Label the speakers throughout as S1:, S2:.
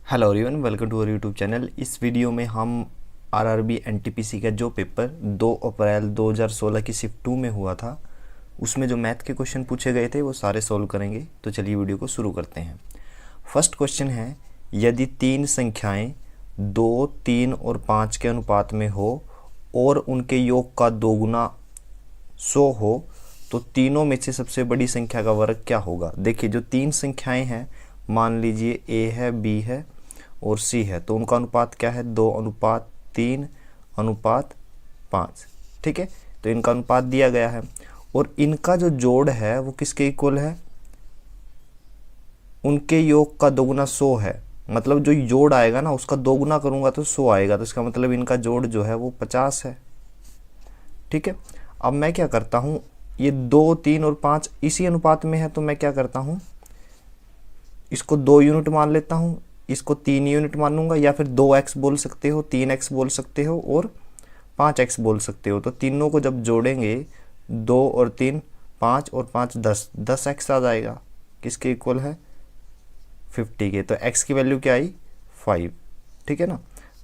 S1: Hello everyone, welcome to our YouTube channel. इस video में हम आरआरबी एनटीपीसी का जो पेपर 2 अप्रैल 2016 की शिफ्ट 2 में हुआ था, उसमें जो मैथ के क्वेश्चन पूछे गए थे वो सारे सॉल्व करेंगे। तो चलिए वीडियो को शुरू करते हैं। फर्स्ट क्वेश्चन है, यदि तीन संख्याएं 2, 3 और 5 के अनुपात में हो और उनके योग का 2 गुना 100 हो तो तीनों में से सबसे बड़ी संख्या का वर्ग क्या होगा। देखिए, जो तीन संख्याएं हैं, मान लीजिए ए है, बी है और सी है, तो उनका अनुपात क्या है? 2:3:5। ठीक है, तो इनका अनुपात दिया गया है और इनका जो जोड़ है वो किसके इक्वल है? उनके योग का 2 गुना 100 है। मतलब जो जोड़ आएगा ना, उसका 2 गुना करूंगा तो 100 आएगा, तो इसका मतलब इनका जोड़ जो है वो 50 है। ठीक है, अब मैं क्या करता हूँ, ये 2, 3 और 5 इसी अनुपात में है, तो मैं क्या करता हूँ, इसको 2 यूनिट मान लेता हूँ, इसको 3 यूनिट मानूंगा, या फिर 2x बोल सकते हो, 3x बोल सकते हो और 5x बोल सकते हो। तो तीनों को जब जोड़ेंगे, 2 और 3 5 और 5 10x आ जाएगा। किसके इक्वल है? 50 के। तो x की वैल्यू क्या आई? 5। ठीक है ना।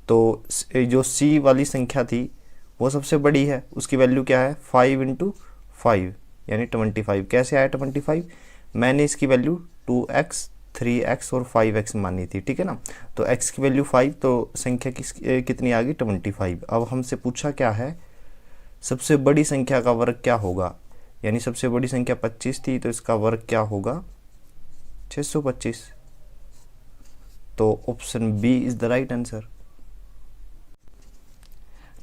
S1: तो जो c वाली संख्या थी वो सबसे बड़ी है, उसकी वैल्यू क्या है? 5 × 5 यानी 25। कैसे आया 25? मैंने इसकी वैल्यू 2x 3x और 5x मानी थी। ठीक है ना। तो x की वैल्यू 5, तो संख्या कितनी आ गई? 25। अब हमसे पूछा क्या है, सबसे बड़ी संख्या का वर्ग क्या होगा। यानी सबसे बड़ी संख्या 25 थी, तो इसका वर्ग क्या होगा? 625। तो option B is the right answer.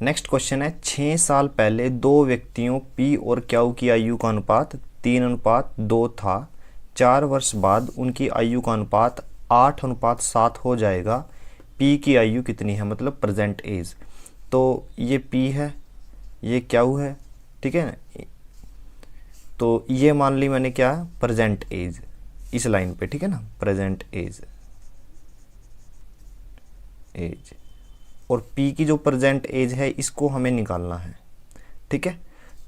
S1: Next question है, 6 साल पहले दो व्यक्तियों P और Q की आयु का अनुपात 3:2 था। 4 वर्ष बाद उनकी आयु का अनुपात 8:7 हो जाएगा। P की आयु कितनी है? मतलब प्रेजेंट एज। तो ये P है, ये Q है। ठीक है ना। तो ये मान ली मैंने क्या? प्रेजेंट एज इस लाइन पे। ठीक है ना, प्रेजेंट एज और P की जो प्रेजेंट एज है इसको हमें निकालना है। ठीक है,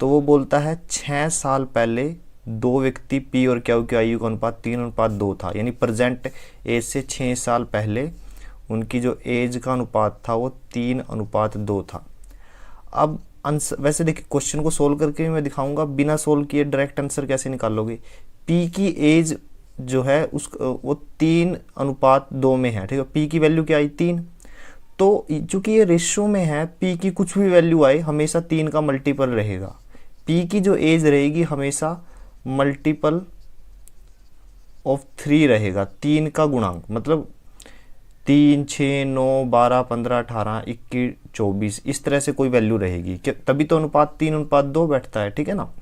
S1: तो वो बोलता है 6 साल पहले दो व्यक्ति P और Q की आयु का अनुपात 3:2 था। यानी प्रेजेंट एज से 6 साल पहले उनकी जो एज का अनुपात था वो 3:2 था। अब वैसे देखिए, क्वेश्चन को सोल्व करके मैं दिखाऊंगा, बिना सोल्व किए डायरेक्ट आंसर कैसे निकालोगे। P की एज जो है वो 3:2 में है। ठीक है, P की वैल्यू क्या आई? 3। तो चूंकि ये रेशियो में है, P की कुछ भी वैल्यू आए हमेशा 3 का मल्टीपल रहेगा। P की जो एज रहेगी हमेशा मल्टीपल ऑफ 3 रहेगा, 3 का गुणांक। मतलब 3, 6, 9, 12, 15, 18, 21, 24 इस तरह से कोई वैल्यू रहेगी, तभी तो अनुपात 3:2 बैठता है। ठीक है ना।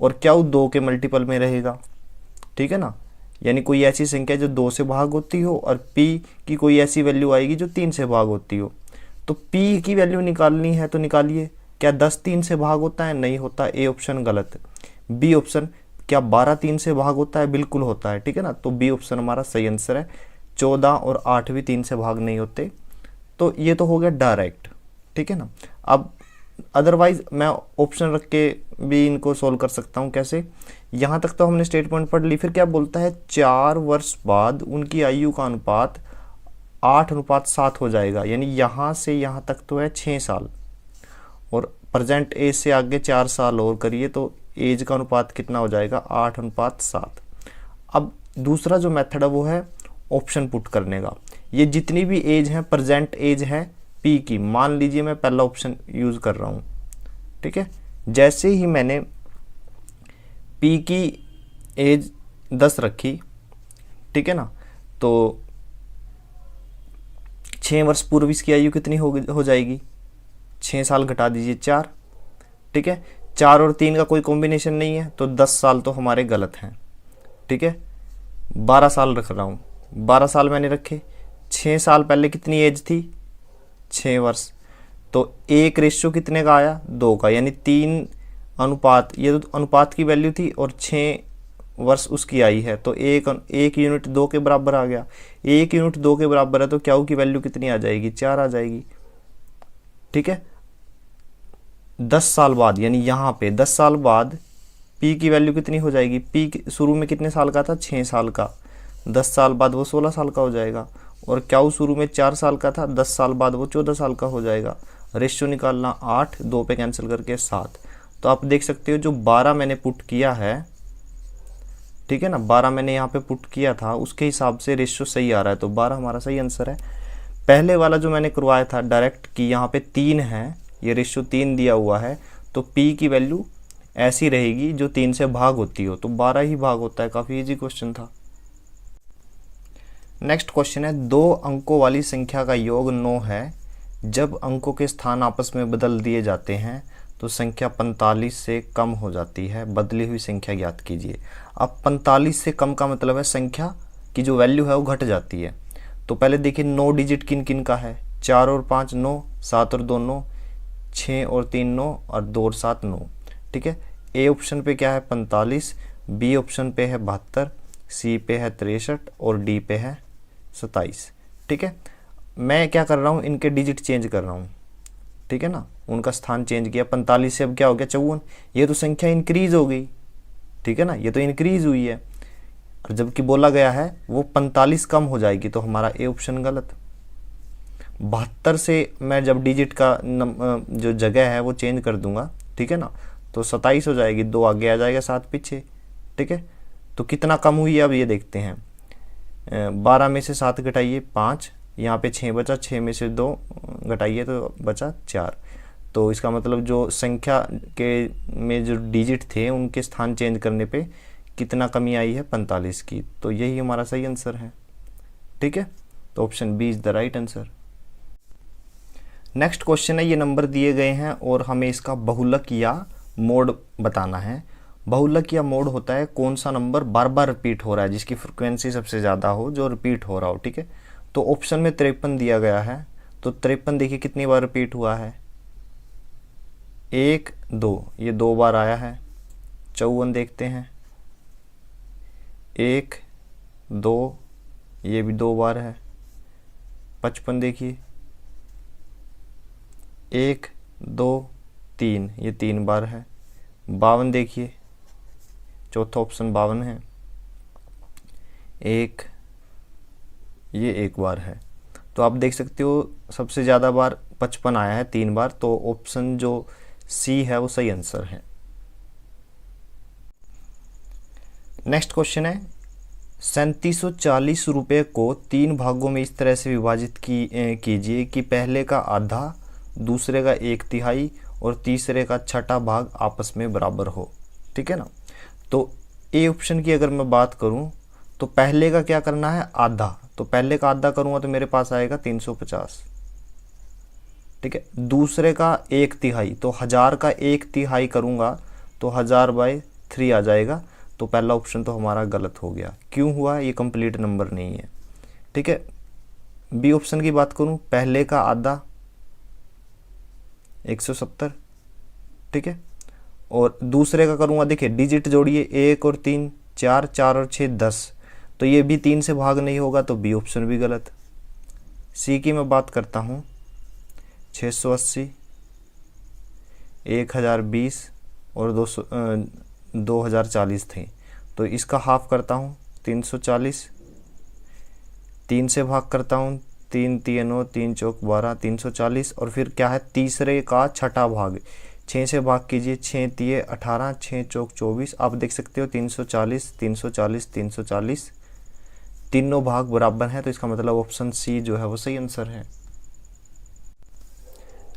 S1: और क्या 2 के मल्टीपल में रहेगा। ठीक है ना। यानी कोई ऐसी संख्या जो 2 से भाग होती हो और P की कोई ऐसी वैल्यू आएगी जो 3 से भाग होती हो। तो P की वैल्यू निकालनी है तो निकालिए। क्या 10 3 से भाग होता है? नहीं होता। ए ऑप्शन गलत। बी ऑप्शन, क्या 12 3 से भाग होता है? बिल्कुल होता है। ठीक है ना। तो बी ऑप्शन हमारा सही आंसर है। 14 और 8 भी 3 से भाग नहीं होते। तो ये तो हो गया डायरेक्ट। ठीक है ना। अब अदरवाइज मैं ऑप्शन रख के भी इनको सोल्व कर सकता हूँ। कैसे? यहाँ तक तो हमने स्टेटमेंट पढ़ ली। फिर क्या बोलता है? 4 वर्ष बाद उनकी आयु का अनुपात 8:7 हो जाएगा। यानी यहाँ से यहाँ तक तो है 6 साल और प्रेजेंट एज से आगे 4 साल और करिए तो एज का अनुपात कितना हो जाएगा? 8:7। अब दूसरा जो मेथड है वो है ऑप्शन पुट करने का। ये जितनी भी एज है प्रेजेंट एज है P की, मान लीजिए मैं पहला ऑप्शन यूज कर रहा हूँ। ठीक है, जैसे ही मैंने P की एज 10 रखी, ठीक है ना, तो 6 वर्ष पूर्व इसकी आयु कितनी हो जाएगी? 6 साल घटा दीजिए 4। ठीक है, 4 और 3 का कोई कॉम्बिनेशन नहीं है, तो 10 साल तो हमारे गलत हैं। ठीक है, 12 साल रख रहा हूँ, 12 साल मैंने रखे। 6 साल पहले कितनी एज थी? 6 वर्ष। तो एक रेशियो कितने का आया? 2 का। यानी 3 अनुपात, ये तो अनुपात की वैल्यू थी और 6 वर्ष उसकी आई है, तो एक यूनिट 2 के बराबर आ गया। 1 यूनिट 2 के बराबर है तो Q की वैल्यू कितनी आ जाएगी? 4 आ जाएगी। ठीक है, 10 साल बाद, यानी यहाँ पे 10 साल बाद P की वैल्यू कितनी हो जाएगी? P शुरू में कितने साल का था? 6 साल का। 10 साल बाद वो 16 साल का हो जाएगा और क्याऊ शुरू में 4 साल का था, 10 साल बाद वो 14 साल का हो जाएगा। रेशियो निकालना 8, 2 पे कैंसिल करके 7। तो आप देख सकते हो जो 12 मैंने पुट किया है, ठीक है ना, 12 मैंने यहाँ पे पुट किया था, उसके हिसाब से रेशियो सही आ रहा है, तो 12 हमारा सही आंसर है। पहले वाला जो मैंने करवाया था डायरेक्ट कि यहाँ पे 3 है, ये रेशियो 3 दिया हुआ है, तो P की वैल्यू ऐसी रहेगी जो 3 से भाग होती हो, तो 12 ही भाग होता है। काफ़ी इजी क्वेश्चन था। नेक्स्ट क्वेश्चन है, 2 अंकों वाली संख्या का योग 9 है, जब अंकों के स्थान आपस में बदल दिए जाते हैं तो संख्या 45 से कम हो जाती है, बदली हुई संख्या ज्ञात कीजिए। अब 45 से कम का मतलब है संख्या की जो वैल्यू है वो घट जाती है। तो पहले देखिए 9 डिजिट किन किन का है, 4 और 5 9, 7 और 2 9, 6 और 3 9 और 2 और 7 9, ठीक है। ए ऑप्शन पे क्या है 45, बी ऑप्शन पे है 72, सी पे है 63 और डी पे है 27, ठीक है। मैं क्या कर रहा हूँ, इनके डिजिट चेंज कर रहा हूँ, ठीक है ना, उनका स्थान चेंज किया। 45 से अब क्या हो गया 54, ये तो संख्या इंक्रीज हो गई, ठीक है ना, ये तो इंक्रीज हुई है, और जबकि बोला गया है वो 45 कम हो जाएगी, तो हमारा ए ऑप्शन गलत। 72 से मैं जब डिजिट का जो जगह है वो चेंज कर दूंगा, ठीक है ना, तो 27 हो जाएगी, 2 आगे आ जाएगा 7 पीछे, ठीक है। तो कितना कम हुई है अब ये देखते हैं। 12 में से 7 घटाइए 5, यहाँ पे 6 बचा, 6 में से 2 घटाइए तो बचा 4। तो इसका मतलब जो संख्या के में जो डिजिट थे उनके स्थान चेंज करने पे कितना कमी आई है 45 की, तो यही हमारा सही आंसर है, ठीक है। तो option B is the right answer. Next question है, ये नंबर दिए गए हैं और हमें इसका बहुलक या मोड बताना है। बहुलक या मोड होता है कौन सा नंबर बार बार रिपीट हो रहा है, जिसकी फ्रिक्वेंसी सबसे ज़्यादा हो, जो रिपीट हो रहा हो, ठीक है। तो ऑप्शन में 53 दिया गया है, तो 53 देखिए कितनी बार रिपीट हुआ है, 1 2, ये 2 बार आया है। 54 देखते हैं, 1 2, ये भी 2 बार है। 55 देखिए, 1 2 3, ये 3 बार है। 52 देखिए, चौथा ऑप्शन 52 है, 1, ये 1 बार है। तो आप देख सकते हो सबसे ज़्यादा बार 55 आया है, 3 बार, तो ऑप्शन जो सी है वो सही आंसर है। नेक्स्ट क्वेश्चन है, 3740 रुपये को 3 भागों में इस तरह से विभाजित कीजिए कि पहले का आधा, दूसरे का 1/3 और तीसरे का 1/6 भाग आपस में बराबर हो, ठीक है ना। तो ए ऑप्शन की अगर मैं बात करूं तो पहले का क्या करना है आधा, तो पहले का आधा करूंगा तो मेरे पास आएगा 350, ठीक है। दूसरे का 1/3, तो 1000 का 1/3 करूंगा तो 1000/3 आ जाएगा, तो पहला ऑप्शन तो हमारा गलत हो गया। क्यों हुआ, ये कंप्लीट नंबर नहीं है, ठीक है। बी ऑप्शन की बात करूं, पहले का आधा 170, ठीक है, और दूसरे का करूंगा, देखिए डिजिट जोड़िए, 1 और 3 4, 4 और 6 10, तो ये भी 3 से भाग नहीं होगा, तो बी ऑप्शन भी गलत। सी की मैं बात करता हूँ, 680, 1020 और 2040 थे, तो इसका हाफ करता हूँ 340, 3 से भाग करता हूँ, 3 3 9 3 चौक 12, 340, और फिर क्या है तीसरे का 6ठा भाग, 6 से भाग कीजिए, 6 3 18, 6 चौक 24। आप देख सकते हो 340 340 340, तीनों भाग बराबर हैं, तो इसका मतलब ऑप्शन सी जो है वो सही आंसर है।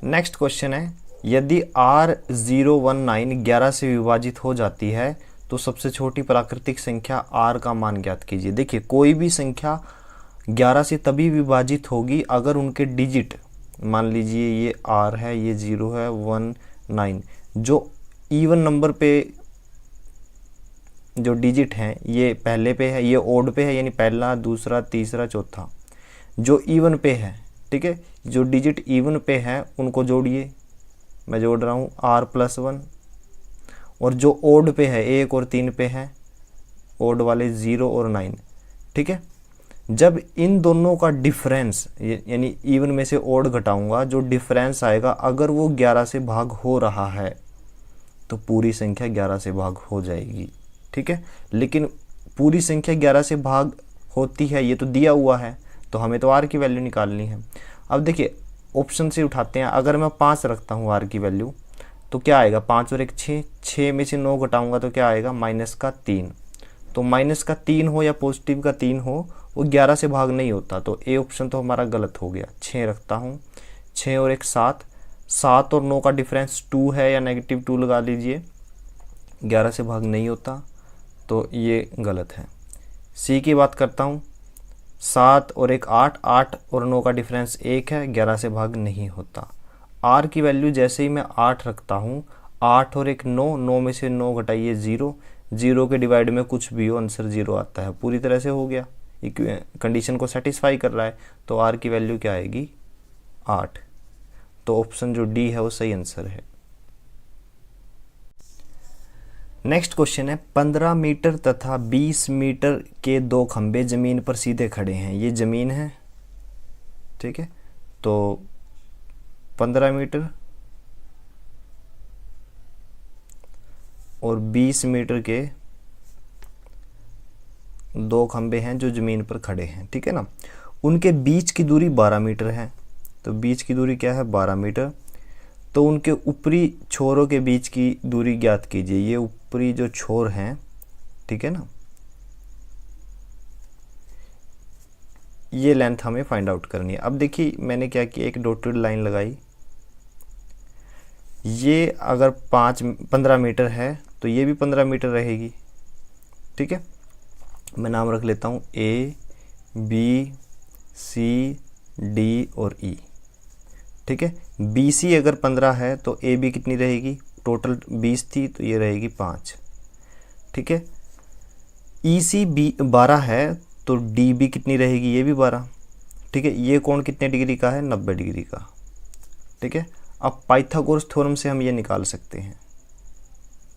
S1: नेक्स्ट क्वेश्चन है, यदि R019 11 से विभाजित हो जाती है तो सबसे छोटी प्राकृतिक संख्या R का मान ज्ञात कीजिए। देखिए कोई भी संख्या 11 से तभी विभाजित होगी अगर उनके डिजिट, मान लीजिए ये R है, ये 0 है, 1 9, जो इवन नंबर पे जो डिजिट हैं ये पहले पे है, ये ओड पे है, यानी पहला दूसरा तीसरा चौथा, जो इवन पे है, ठीक है, जो डिजिट इवन पे है उनको जोड़िए, मैं जोड़ रहा हूँ R+1, और जो ओड पे है 1 और 3 पे है, ओड वाले 0 और 9, ठीक है। जब इन दोनों का डिफरेंस, यानी इवन में से ओड घटाऊंगा, जो डिफरेंस आएगा अगर वो 11 से भाग हो रहा है तो पूरी संख्या 11 से भाग हो जाएगी, ठीक है। लेकिन पूरी संख्या 11 से भाग होती है ये तो दिया हुआ है, तो हमें तो आर की वैल्यू निकालनी है। अब देखिए ऑप्शन से उठाते हैं, अगर मैं 5 रखता हूँ आर की वैल्यू तो क्या आएगा, 5 और 1 6, 6 में से 9 घटाऊंगा तो क्या आएगा -3। तो -3 हो या पॉजिटिव का 3 हो, वो 11 से भाग नहीं होता, तो ए ऑप्शन तो हमारा गलत हो गया। 6 रखता हूँ, 6 और 1 7, 7 और 9 का डिफरेंस 2 है या -2 लगा लीजिए, 11 से भाग नहीं होता, तो ये गलत है। सी की बात करता हूँ, 7 और 1 8, 8 और 9 का डिफरेंस 1 है, 11 से भाग नहीं होता। आर की वैल्यू जैसे ही मैं 8 रखता हूँ, 8 और 1 9, 9 में से 9 घटाइए 0, 0 के डिवाइड में कुछ भी हो आंसर 0 आता है, पूरी तरह से हो गया, कंडीशन को सेटिस्फाई कर रहा है। तो आर की वैल्यू क्या आएगी 8। तो ऑप्शन जो डी है वो सही आंसर है। नेक्स्ट क्वेश्चन है 15 मीटर तथा 20 मीटर के दो खंभे जमीन पर सीधे खड़े हैं। ये जमीन है, ठीक है, तो 15 मीटर और 20 मीटर के दो खंभे हैं जो जमीन पर खड़े हैं, ठीक है ना। उनके बीच की दूरी 12 मीटर है, तो बीच की दूरी क्या है 12 मीटर। तो उनके ऊपरी छोरों के बीच की दूरी ज्ञात कीजिए। ये ऊपरी जो छोर हैं, ठीक है ना, ये लेंथ हमें फाइंड आउट करनी है। अब देखिए मैंने क्या किया, एक डॉटेड लाइन लगाई। ये अगर 15 मीटर है तो ये भी 15 मीटर रहेगी, ठीक है। मैं नाम रख लेता हूँ ए बी सी डी और ई, ठीक है। बी सी अगर 15 है तो ए बी कितनी रहेगी, टोटल 20 थी तो ये रहेगी 5, ठीक है। ई सी बी 12 है तो डी बी कितनी रहेगी, ये भी 12, ठीक है। ये कोण कितने डिग्री का है, 90 डिग्री का, ठीक है। अब पाइथागोरस थ्योरम से हम ये निकाल सकते हैं,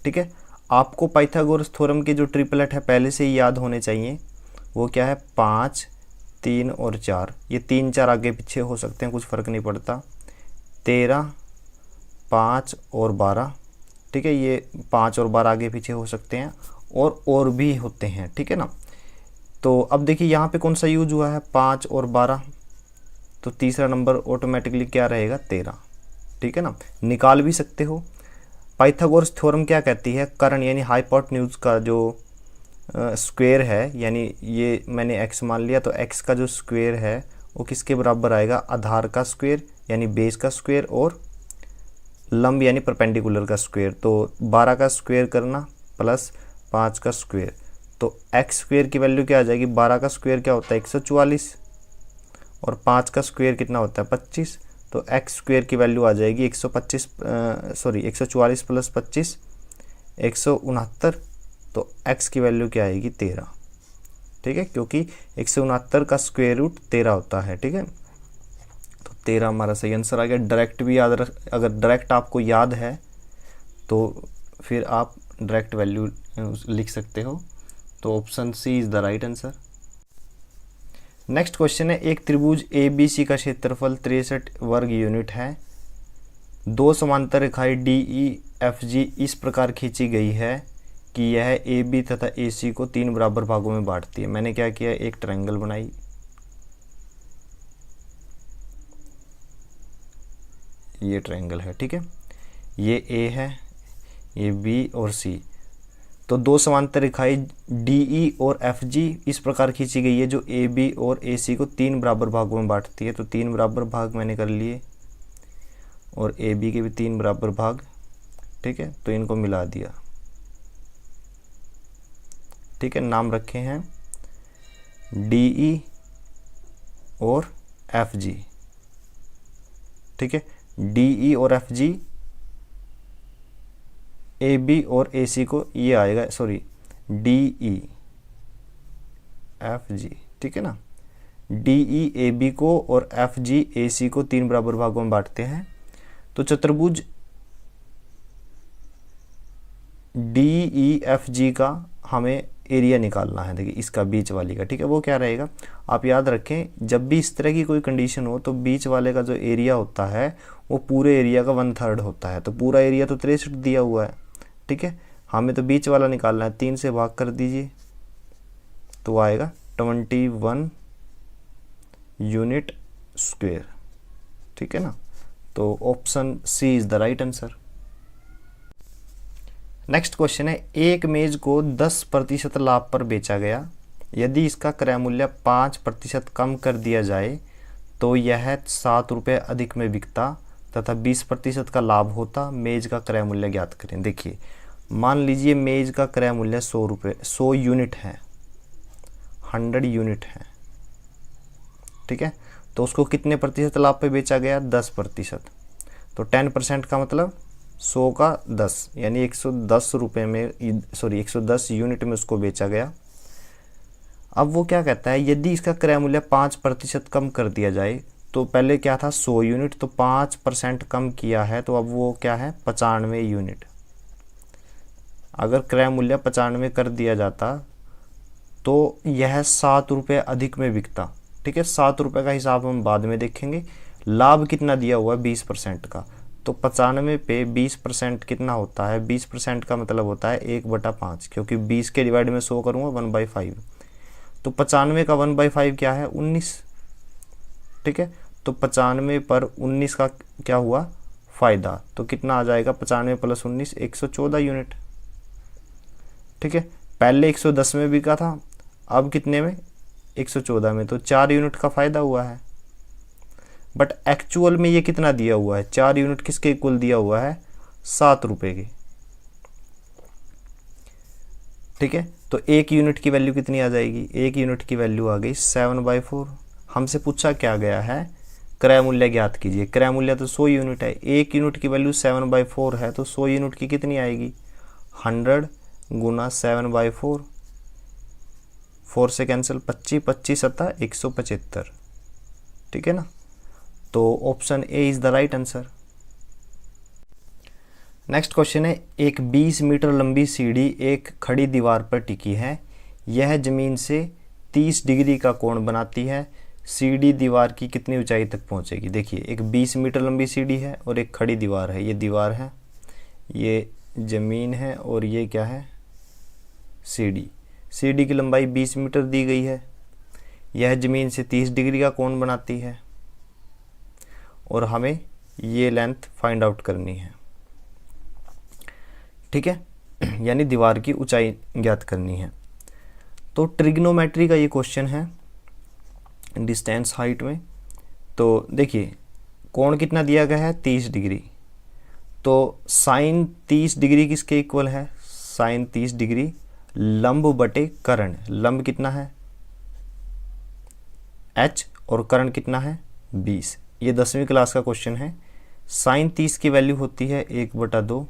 S1: ठीक है। आपको पाइथागोरस थ्योरम के जो ट्रिपलेट है पहले से ही याद होने चाहिए। वो क्या है 5 3 और 4, ये 3 4 आगे पीछे हो सकते हैं, कुछ फ़र्क नहीं पड़ता। 13 5 और 12, ठीक है, ये 5 और 12 आगे पीछे हो सकते हैं और भी होते हैं, ठीक है ना। तो अब देखिए यहाँ पे कौन सा यूज हुआ है 5 और 12, तो तीसरा नंबर ऑटोमेटिकली क्या रहेगा 13, ठीक है ना। निकाल भी सकते हो। पाइथागोरस थ्योरम क्या कहती है, कर्ण यानी हाइपोटेन्यूज का जो स्क्वायर है, यानी ये मैंने x मान लिया तो x का जो स्क्वायर है वो किसके बराबर आएगा, आधार का स्क्वायर यानी बेस का स्क्वायर और लंब यानी परपेंडिकुलर का स्क्वायर। तो 12 का स्क्वायर करना प्लस 5 का स्क्वायर, तो x स्क्वायर की वैल्यू क्या आ जाएगी, 12 का स्क्वायर क्या होता है 144 और 5 का स्क्वायर कितना होता है 25, तो x स्क्वायर की वैल्यू आ जाएगी 144 प्लस 25 169, तो x की वैल्यू क्या आएगी 13, ठीक है, क्योंकि 169 का स्क्वायर रूट 13 होता है, ठीक है। तो 13 हमारा सही आंसर आ गया। डायरेक्ट भी याद रख, अगर डायरेक्ट आपको याद है तो फिर आप डायरेक्ट वैल्यू लिख सकते हो। तो option C is the right answer. Next question है एक त्रिभुज ए बी सी का क्षेत्रफल 63 वर्ग यूनिट है। दो समांतर रेखाएं डी ई एफ जी इस प्रकार खींची गई है कि यह ए बी तथा ए सी को 3 बराबर भागों में बांटती है। मैंने क्या किया, एक ट्रायंगल बनाई, ये ट्रायंगल है, ठीक है, ये ए है, ये बी और सी। तो दो समांतर रेखाएं डी ई और एफ जी इस प्रकार खींची गई है जो ए बी और ए सी को 3 बराबर भागों में बांटती है। तो 3 बराबर भाग मैंने कर लिए और ए बी के भी 3 बराबर भाग, ठीक है, तो इनको मिला दिया, ठीक है। नाम रखे हैं डी ई और एफ जी, ठीक है, डी ई और एफ जी ए बी और ए सी को ये आएगा, sorry D E F G, ठीक है ना। डी ई ए बी को और एफ जी ए सी को 3 बराबर भागों में बांटते हैं। तो चतुर्भुज डी ई एफ जी का हमें एरिया निकालना है। देखिए इसका बीच वाली का, ठीक है, वो क्या रहेगा, आप याद रखें जब भी इस तरह की कोई कंडीशन हो तो बीच वाले का जो एरिया होता है वो पूरे एरिया का 1/3 होता है। तो पूरा एरिया तो 63 दिया हुआ है, ठीक है, हमें तो बीच वाला निकालना है। 3 से भाग कर दीजिए तो आएगा 21 यूनिट स्क्वायर, ठीक है ना। तो option C is the right answer. Next question है, एक मेज को 10% लाभ पर बेचा गया, यदि इसका क्रय मूल्य 5% कम कर दिया जाए तो यह 7 रुपये अधिक में बिकता तथा 20% का लाभ होता, मेज का क्रय मूल्य ज्ञात करें। देखिए, मान लीजिए मेज का क्रय मूल्य 100 यूनिट है, 100 यूनिट है, ठीक है। तो उसको कितने प्रतिशत लाभ पे बेचा गया? 10%। तो 10% का मतलब 100 का 10, यानी 110 रुपये में, सॉरी 110 यूनिट में उसको बेचा गया। अब वो क्या कहता है, यदि इसका क्रय मूल्य 5% कम कर दिया जाए, तो पहले क्या था 100 यूनिट, तो 5% कम किया है, तो अब वो क्या है 95 यूनिट। अगर क्रय मूल्य 95 कर दिया जाता तो यह 7 रुपये अधिक में बिकता, ठीक है। 7 रुपये का हिसाब हम बाद में देखेंगे। लाभ कितना दिया हुआ है? 20% का। तो 95 पे 20% कितना होता है? 20% का मतलब होता है 1/5, क्योंकि 20 के डिवाइड में 100 करूँगा 1/5। तो 95 का 1/5 क्या है? 19, ठीक है। तो 95 पर 19 का क्या हुआ? फायदा। तो कितना आ जाएगा? 95 + 19 114 यूनिट, ठीक है। पहले 110 में बिका था, अब कितने में? 114 में। तो 4 यूनिट का फायदा हुआ है। बट एक्चुअल में ये कितना दिया हुआ है? 4 यूनिट किसके इक्वल दिया हुआ है? 7 रुपये के, ठीक है। तो 1 यूनिट की वैल्यू कितनी आ जाएगी? 1 यूनिट की वैल्यू आ गई 7/4। हमसे पूछा क्या गया है? क्रय मूल्य ज्ञात कीजिए। क्रय मूल्य तो 100 यूनिट है, 1 यूनिट की वैल्यू 7/4 है, तो 100 यूनिट की कितनी आएगी? 100 गुना 7/4, 4 से कैंसिल 25, 25 सत्ता 175, ठीक है ना। तो option A is the right answer. Next question है, एक 20 मीटर लंबी सीढ़ी एक खड़ी दीवार पर टिकी है, यह जमीन से 30 डिग्री का कोण बनाती है, सीढ़ी दीवार की कितनी ऊंचाई तक पहुंचेगी? देखिए, एक 20 मीटर लंबी सीढ़ी है और एक खड़ी दीवार है। ये दीवार है, ये जमीन है और ये क्या है? सीढ़ी। सीढ़ी की लंबाई 20 मीटर दी गई है, यह जमीन से 30 डिग्री का कोण बनाती है और हमें ये लेंथ फाइंड आउट करनी है, ठीक है। यानी दीवार की ऊंचाई ज्ञात करनी है। तो ट्रिग्नोमेट्री का ये क्वेश्चन है डिस्टेंस हाइट में। तो देखिए, कोण कितना दिया गया है? 30 डिग्री। तो साइन 30 डिग्री किसके इक्वल है? साइन 30 डिग्री लंब बटे कर्ण। लंब कितना है? h, और कर्ण कितना है? 20। ये 10वीं क्लास का क्वेश्चन है। साइन 30 की वैल्यू होती है 1/2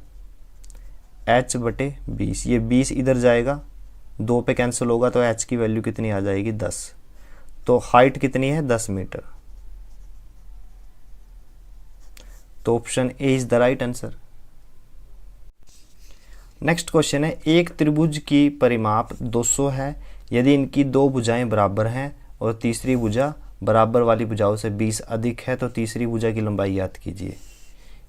S1: h बटे 20। ये 20 इधर जाएगा, 2 पे कैंसिल होगा, तो h की वैल्यू कितनी आ जाएगी? 10। तो हाइट कितनी है? 10 मीटर। तो option A is the right answer. Next question है, एक त्रिभुज की परिमाप 200 है, यदि इनकी 2 भुजाएं बराबर हैं और तीसरी भुजा बराबर वाली भुजाओं से 20 अधिक है, तो तीसरी भुजा की लंबाई ज्ञात कीजिए।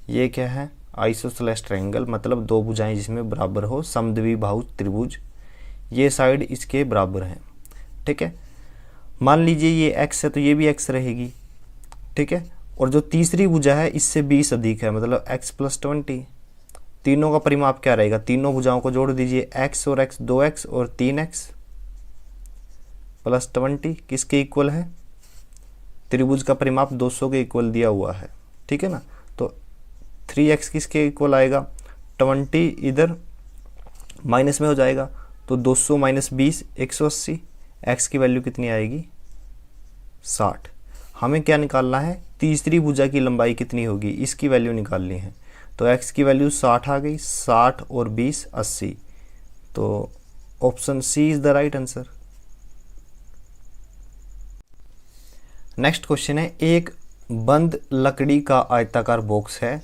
S1: ये क्या है? आइसोसेलेस ट्रायंगल, मतलब 2 भुजाएं जिसमें बराबर हो, समद्विबाहु त्रिभुज। ये साइड इसके बराबर हैं, ठीक है। मान लीजिए ये x है, तो ये भी x रहेगी, ठीक है। और जो तीसरी भुजा है इससे 20 अधिक है, मतलब x + 20। तीनों का परिमाप क्या रहेगा? तीनों भुजाओं को जोड़ दीजिए, x और x 2x और 3x + 20 किसके इक्वल है? त्रिभुज का परिमाप 200 के इक्वल दिया हुआ है, ठीक है ना। तो 3x किसके इक्वल आएगा? 20 इधर माइनस में हो जाएगा, तो 200 - 20 180। x की वैल्यू कितनी आएगी? 60। हमें क्या निकालना है? तीसरी भुजा की लंबाई कितनी होगी, इसकी वैल्यू निकालनी है। तो x की वैल्यू 60 आ गई, 60 और 20 80। तो option C is the right answer. Next question है, एक बंद लकड़ी का आयताकार बॉक्स है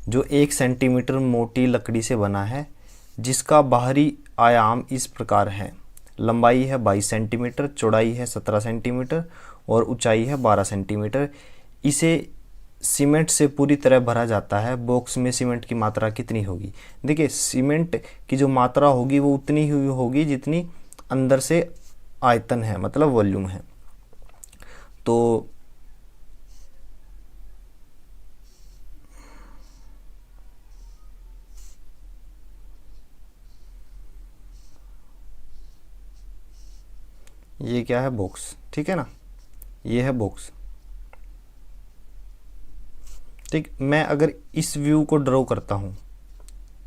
S1: जो 1 सेंटीमीटर मोटी लकड़ी से बना है, जिसका बाहरी आयाम इस प्रकार है। लंबाई है 22 सेंटीमीटर, चौड़ाई है 17 सेंटीमीटर और ऊंचाई है 12 सेंटीमीटर। इसे सीमेंट से पूरी तरह भरा जाता है, बॉक्स में सीमेंट की मात्रा कितनी होगी? देखिए, सीमेंट की जो मात्रा होगी वो उतनी ही होगी जितनी अंदर से आयतन है, मतलब वॉल्यूम है। तो ये क्या है, बॉक्स, ठीक है ना, ये है बॉक्स। ठीक, मैं अगर इस व्यू को ड्रॉ करता हूँ,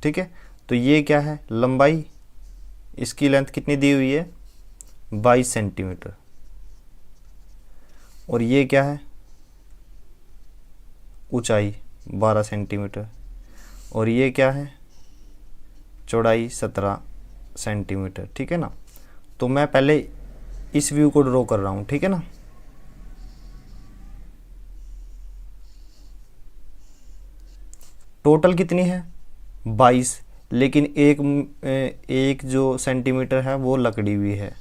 S1: ठीक है, तो ये क्या है, लंबाई, इसकी लेंथ कितनी दी हुई है, 22 सेंटीमीटर। और ये क्या है, ऊंचाई 12 सेंटीमीटर। और ये क्या है, चौड़ाई 17 सेंटीमीटर, ठीक है ना। तो मैं पहले इस व्यू को ड्रॉ कर रहा हूँ, ठीक है ना। टोटल कितनी है, 22, लेकिन एक जो सेंटीमीटर है वो लकड़ी हुई है,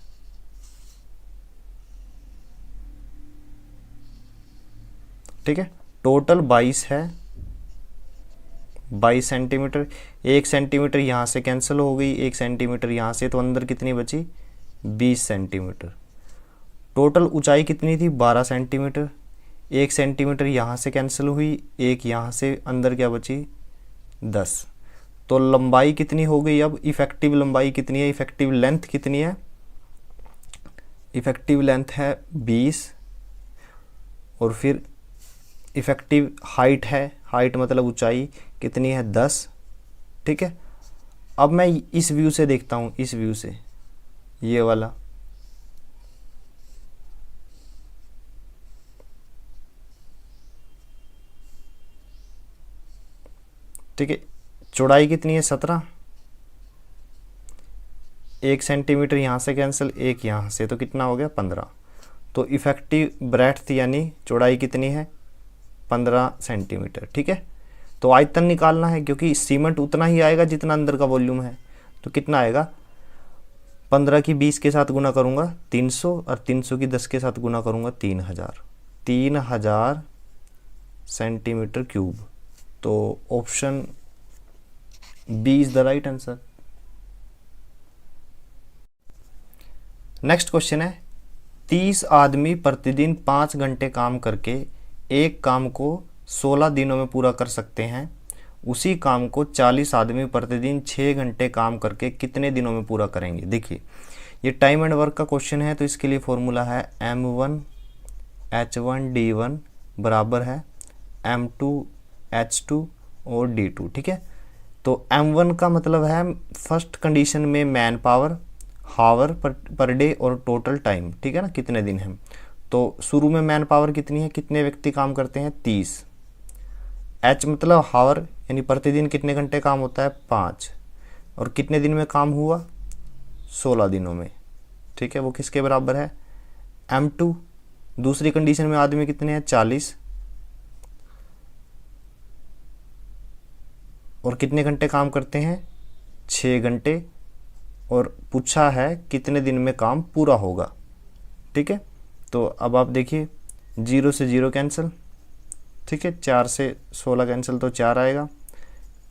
S1: ठीक है। टोटल 22 है, 22 सेंटीमीटर। 1 सेंटीमीटर यहाँ से कैंसिल हो गई, 1 सेंटीमीटर यहाँ से, तो अंदर कितनी बची, 20 सेंटीमीटर। टोटल ऊंचाई कितनी थी, 12 सेंटीमीटर। 1 सेंटीमीटर यहाँ से कैंसिल हुई, 1 यहाँ से, अंदर क्या बची, 10। तो लंबाई कितनी हो गई, अब इफ़ेक्टिव लंबाई कितनी है, इफ़ेक्टिव लेंथ कितनी है, इफ़ेक्टिव लेंथ है 20। और फिर इफ़ेक्टिव हाइट है, हाइट मतलब ऊंचाई कितनी है, 10, ठीक है। अब मैं इस व्यू से देखता हूँ, इस व्यू से, ये वाला, ठीक है। चौड़ाई कितनी है, 17। 1 सेंटीमीटर यहाँ से कैंसिल, 1 यहाँ से, तो कितना हो गया, 15। तो इफ़ेक्टिव ब्रेड्थ यानी चौड़ाई कितनी है, 15 सेंटीमीटर, ठीक है। तो आयतन निकालना है, क्योंकि सीमेंट उतना ही आएगा जितना अंदर का वॉल्यूम है। तो कितना आएगा, 15 की 20 के साथ गुना करूँगा 300, और 300 की 10 के साथ गुना करूँगा 3000 सेंटीमीटर क्यूब। तो option B is the right answer. Next question है, 30 आदमी प्रतिदिन 5 घंटे काम करके एक काम को 16 दिनों में पूरा कर सकते हैं। उसी काम को 40 आदमी प्रतिदिन 6 घंटे काम करके कितने दिनों में पूरा करेंगे। देखिए, ये टाइम एंड वर्क का क्वेश्चन है, तो इसके लिए फॉर्मूला है M1H1D1 बराबर है M2H2 और D2, ठीक है। तो M1 का मतलब है फर्स्ट कंडीशन में मैन पावर, हावर पर डे और टोटल टाइम, ठीक है ना, कितने दिन हैं। तो शुरू में मैन पावर कितनी है, कितने व्यक्ति काम करते हैं, 30। H मतलब हावर, यानी प्रतिदिन कितने घंटे काम होता है, 5। और कितने दिन में काम हुआ, 16 दिनों में, ठीक है। वो किसके बराबर है, M2। दूसरी कंडीशन में आदमी कितने हैं, 40। और कितने घंटे काम करते हैं, 6 घंटे। और पूछा है कितने दिन में काम पूरा होगा, ठीक है। तो अब आप देखिए, 0 से 0 कैंसिल, ठीक है, 4 से 16 कैंसिल, तो 4 आएगा,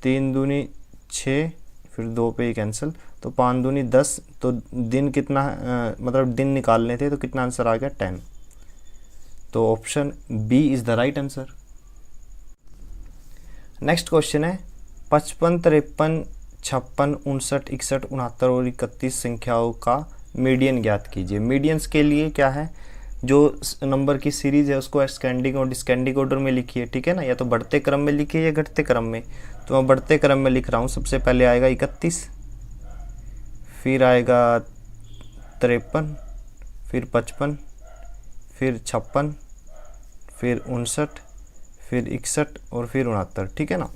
S1: 3 दूनी 6, फिर 2 पे ही कैंसिल, तो 5 दूनी 10। तो दिन कितना मतलब दिन निकालने थे, तो कितना आंसर आ गया, 10। तो option B is the right answer. Next question है, 55, 53, 56, 59, 61, 69 और 31 संख्याओं का मीडियन ज्ञात कीजिए। मीडियंस के लिए क्या है, जो नंबर की सीरीज़ है उसको एस्केंडिंग और डिस्केंडिंग ऑर्डर में लिखिए, ठीक है ना, या तो बढ़ते क्रम में लिखिए या घटते क्रम में। तो मैं बढ़ते क्रम में लिख रहा हूँ। सबसे पहले आएगा 31, फिर आएगा 53, फिर 55, फिर 56, फिर 59, फिर 61 और फिर 69, ठीक है ना।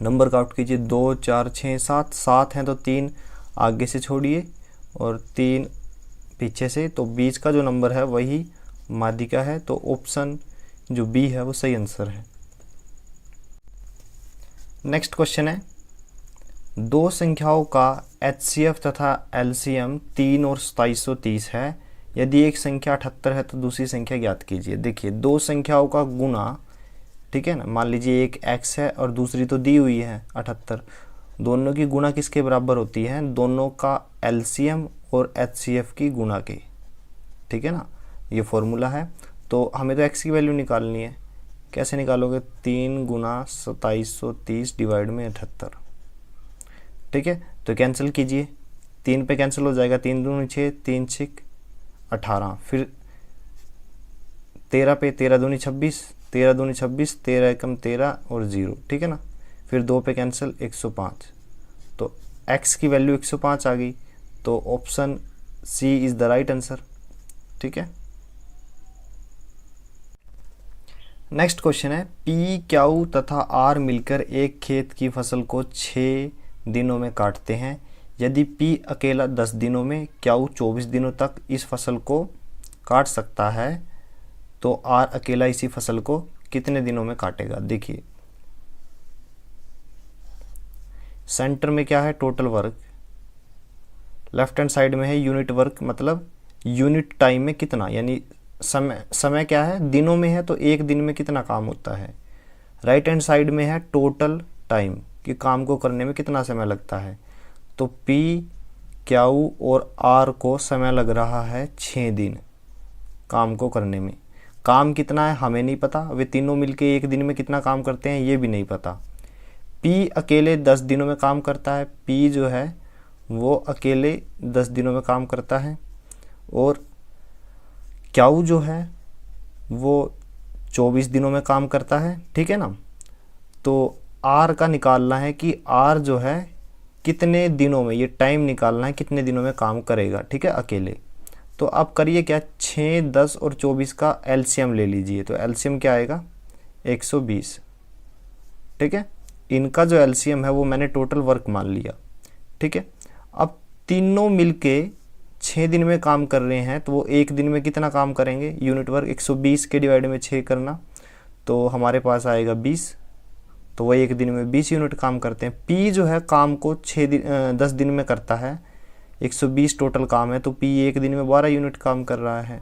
S1: नंबर काउंट कीजिए, 2, 4, 6, 7, 7 हैं तो 3 आगे से छोड़िए और 3 पीछे से, तो बीच का जो नंबर है वही माध्यिका है। तो ऑप्शन जो बी है वो सही आंसर है। नेक्स्ट क्वेश्चन है, दो संख्याओं का HCF तथा LCM 3 और 2730 है। यदि एक संख्या 78 है तो दूसरी संख्या ज्ञात कीजिए। देखिए, दो संख्याओं का गुना, ठीक है ना, मान लीजिए एक x है और दूसरी तो दी हुई है 78, दोनों की गुणा किसके बराबर होती है, दोनों का LCM और HCF की गुणा के, ठीक है ना, ये फॉर्मूला है। तो हमें तो x की वैल्यू निकालनी है, कैसे निकालोगे, 3 गुना 2730 डिवाइड में 78, ठीक है। तो कैंसिल कीजिए, 3 पे कैंसिल हो जाएगा, 3 दूनी 6, 3 6 18, फिर 13 पे 13 दूनी 26, 13 दूनी 26, 13 एकम 13 और 0, ठीक है ना। फिर 2 पे कैंसिल, 105, तो x की वैल्यू 105 आ गई। तो option C is the right answer, ठीक है। नेक्स्ट क्वेश्चन है, पी, क्यू तथा आर मिलकर एक खेत की फसल को 6 दिनों में काटते हैं। यदि पी अकेला 10 दिनों में, क्यू 24 दिनों तक इस फसल को काट सकता है, तो आर अकेला इसी फसल को कितने दिनों में काटेगा। देखिए सेंटर में क्या है, total work, left hand side में है यूनिट वर्क, मतलब यूनिट टाइम में कितना, यानी समय क्या है, दिनों में है तो एक दिन में कितना काम होता है। राइट हैंड साइड में है टोटल टाइम, कि काम को करने में कितना समय लगता है। तो पी, क्यू और आर को समय लग रहा है 6 दिन काम को करने में। काम कितना है हमें नहीं पता, वे तीनों मिलके एक दिन में कितना काम करते हैं ये भी नहीं पता। पी अकेले 10 दिनों में काम करता है, पी जो है वो अकेले 10 दिनों में काम करता है, और क्यू जो है वो 24 दिनों में काम करता है, ठीक है ना। तो आर का निकालना है कि आर जो है कितने दिनों में, ये टाइम निकालना है कितने दिनों में काम करेगा, ठीक है, अकेले। तो अब करिए क्या, 6, 10 और 24 का एलसीएम ले लीजिए। तो एलसीएम क्या आएगा, 120, ठीक है। इनका जो एलसीएम है वो मैंने टोटल वर्क मान लिया, ठीक है। अब तीनों मिलके 6 दिन में काम कर रहे हैं, तो वो एक दिन में कितना काम करेंगे, यूनिट वर्क 120 के डिवाइड में 6 करना, तो हमारे पास आएगा 20, तो वो एक दिन में 20 यूनिट काम करते हैं। पी जो है काम को 10 दिन में करता है, 120 टोटल काम है, तो पी एक दिन में 12 यूनिट काम कर रहा है।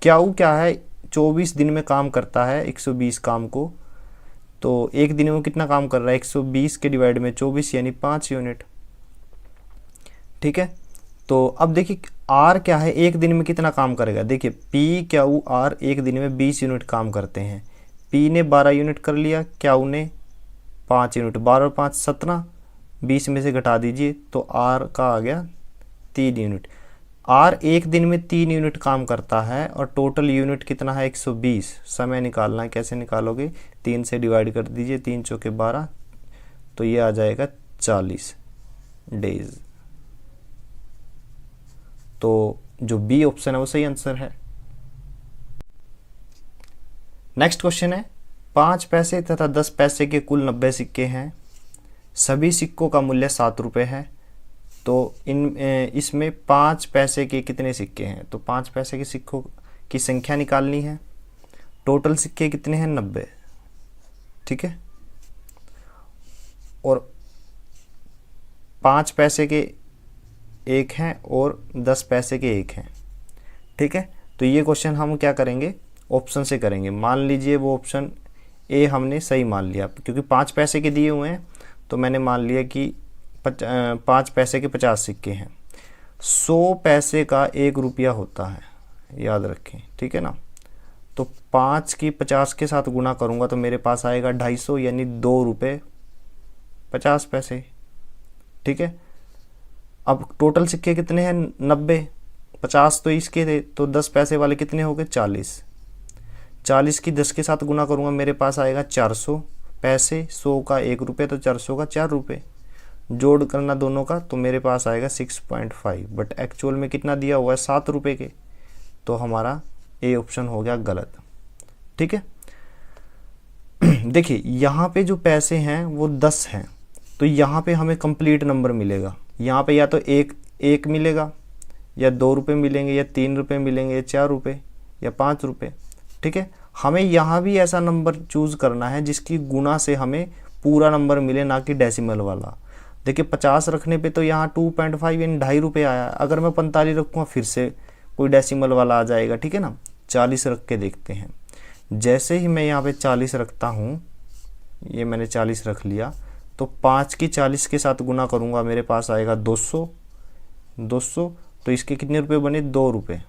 S1: क्यू क्या है, 24 दिन में काम करता है 120 काम को, तो एक दिन में कितना काम कर रहा है, 120 के डिवाइड में 24 यानी 5 यूनिट, ठीक है। तो अब देखिए आर क्या है, एक दिन में कितना काम करेगा। देखिए पी, क्यू, आर एक दिन में 20 यूनिट काम करते हैं। पी ने 12 यूनिट कर लिया, क्यू ने 5 यूनिट, 12 और 5 17, 20 में से घटा दीजिए तो आर का आ गया 3 यूनिट। आर एक दिन में 3 यूनिट काम करता है और टोटल यूनिट कितना है 120। समय निकालना है, कैसे निकालोगे, 3 से डिवाइड कर दीजिए, 3 चौके 12, तो ये आ जाएगा 40 डेज। तो जो बी ऑप्शन है वो सही आंसर है। नेक्स्ट क्वेश्चन है, 5 पैसे तथा 10 पैसे के कुल 90 सिक्के हैं। सभी सिक्कों का मूल्य 7 रुपये है। तो इसमें 5 पैसे के कितने सिक्के हैं, तो 5 पैसे के सिक्कों की संख्या निकालनी है। टोटल सिक्के कितने हैं, 90, ठीक है। और 5 पैसे के एक हैं और 10 पैसे के एक हैं, ठीक है। तो ये क्वेश्चन हम क्या करेंगे, ऑप्शन से करेंगे। मान लीजिए वो ऑप्शन ए हमने सही मान लिया, क्योंकि 5 पैसे के दिए हुए हैं, तो मैंने मान लिया कि 5 पैसे के 50 सिक्के हैं। 100 पैसे का 1 रुपया होता है, याद रखें, ठीक है ना। तो 5 की 50 के साथ गुना करूँगा तो मेरे पास आएगा 250, यानी 2 रुपये 50 पैसे, ठीक है। अब टोटल सिक्के कितने हैं, 90, 50 तो इसके थे, तो 10 पैसे वाले कितने हो गए, 40। 40 की 10 के साथ गुना करूँगा, मेरे पास आएगा 400 पैसे। 100 का 1 रुपये, तो 400 का 4 रुपये। जोड़ करना दोनों का, तो मेरे पास आएगा 6.5, बट एक्चुअल में कितना दिया हुआ है, 7 रुपये के। तो हमारा ए ऑप्शन हो गया गलत, ठीक है। देखिए यहाँ पे जो पैसे हैं वो 10 हैं, तो यहाँ पे हमें कंप्लीट नंबर मिलेगा। यहाँ पे या तो एक मिलेगा, या 2 रुपये मिलेंगे, या 3 रुपये मिलेंगे, या 4 रुपये, या 5 रुपये, ठीक है। हमें यहाँ भी ऐसा नंबर चूज़ करना है जिसकी गुना से हमें पूरा नंबर मिले, ना कि डेसिमल वाला। देखिए 50 रखने पे तो यहाँ 2.5 यानी 2.5 रुपये आया। अगर मैं 45 रखूँगा फिर से कोई डेसिमल वाला आ जाएगा, ठीक है ना। 40 रख के देखते हैं। जैसे ही मैं यहाँ पे 40 रखता हूँ, ये मैंने 40 रख लिया, तो 5 की 40 के साथ गुना करूँगा, मेरे पास आएगा 200। तो इसके कितने रुपए बने, 2 रुपये,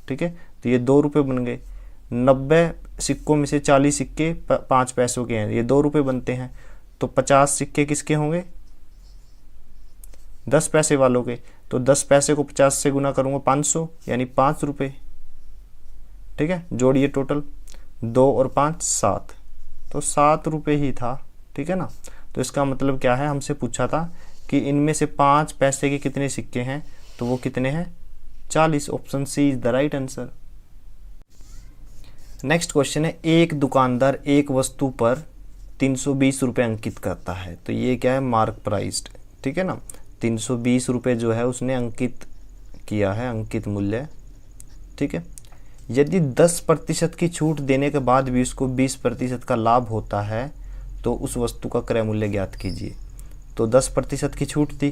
S1: ठीक है। तो ये 2 रुपये बन गए। 90 सिक्कों में से 40 सिक्के 5 पैसों के हैं, ये 2 रुपये बनते हैं। तो 50 सिक्के किसके होंगे, 10 पैसे वालों के। तो 10 पैसे को 50 से गुना करूँगा 500 यानी 5 रुपये। ठीक है, जोड़िए टोटल 2 और 5 7, तो 7 रुपये ही था। ठीक है ना, तो इसका मतलब क्या है, हमसे पूछा था कि इनमें से 5 पैसे के कितने सिक्के हैं, तो वो कितने हैं 40। Option C is the right answer. Next question है, एक दुकानदार एक वस्तु पर 320 रुपये अंकित करता है। तो ये क्या है, मार्क प्राइस्ड। ठीक है ना, 320 रुपये जो है उसने अंकित किया है, अंकित मूल्य। ठीक है, यदि 10% की छूट देने के बाद भी उसको 20% का लाभ होता है तो उस वस्तु का क्रय मूल्य ज्ञात कीजिए। तो 10% की छूट थी,